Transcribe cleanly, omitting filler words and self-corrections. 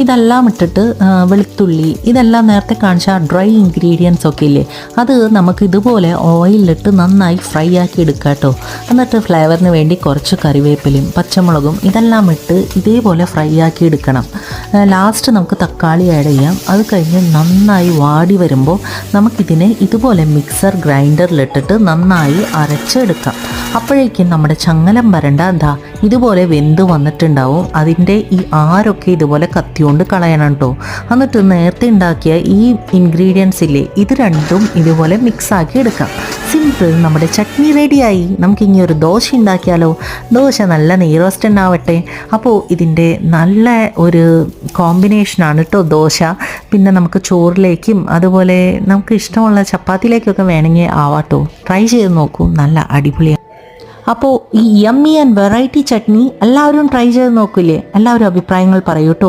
ഇതെല്ലാം ഇട്ടിട്ട് വെളുത്തുള്ളി ഇതെല്ലാം നേരത്തെ കാണിച്ച ഡ്രൈ ഇൻഗ്രീഡിയൻസ് ഒക്കെ ഇല്ലേ, അത് നമുക്ക് ഇതുപോലെ ഓയിലിട്ട് നന്നായി ഫ്രൈ ആക്കി എടുക്കാം കേട്ടോ. എന്നിട്ട് ഫ്ലേവറിന് വേണ്ടി കുറച്ച് കറിവേപ്പിലയും പച്ചമുളകും ഇതെല്ലാം ഇട്ട് ഇതേപോലെ ഫ്രൈ ആക്കി എടുക്കണം. ലാസ്റ്റ് നമുക്ക് തക്കാളി ആഡ് ചെയ്യാം. അത് കഴിഞ്ഞ് നന്നായി വാടി വരുമ്പോൾ നമുക്കിതിനെ ഇതുപോലെ മിക്സർ ഗ്രൈൻഡറിലിട്ടിട്ട് നന്നായി അരച്ചെടുക്കാം. അപ്പോഴേക്കും നമ്മുടെ ചങ്ങലം വരണ്ട എന്താ ഇതുപോലെ വെന്ത് വന്നിട്ടുണ്ടാവും. അതിൻ്റെ ഈ ആരൊക്കെ ഇതുപോലെ കത്തിയോണ്ട് കളയണം കേട്ടോ. എന്നിട്ട് നേരത്തെ ഉണ്ടാക്കിയ ഈ ഇൻഗ്രീഡിയൻസ് ഇല്ലേ, ഇത് രണ്ടും ഇതുപോലെ മിക്സാക്കി എടുക്കാം. സിമ്പിൾ, നമ്മുടെ ചട്നി റെഡിയായി. നമുക്കിനി ഒരു ദോശ ഉണ്ടാക്കിയാലോ. ദോശ നല്ല നെയ് റോസ്റ്റ് ഉണ്ടാവട്ടെ. അപ്പോൾ ഇതിൻ്റെ നല്ല ഒരു കോമ്പിനേഷനാണ് കേട്ടോ ദോശ. പിന്നെ നമുക്ക് ചോറിലേക്കും അതുപോലെ നമുക്ക് ഇഷ്ടമുള്ള ചപ്പാത്തിയിലേക്കൊക്കെ വേണമെങ്കിൽ ആവാട്ടോ. ട്രൈ ചെയ്ത് നോക്കൂ, നല്ല അടിപൊളിയാണ്. അപ്പോൾ ഈ യമ്മി ആൻഡ് വെറൈറ്റി ചട്നി എല്ലാവരും ട്രൈ ചെയ്ത് നോക്കില്ലേ. എല്ലാവരും അഭിപ്രായങ്ങൾ പറയൂ കേട്ടോ.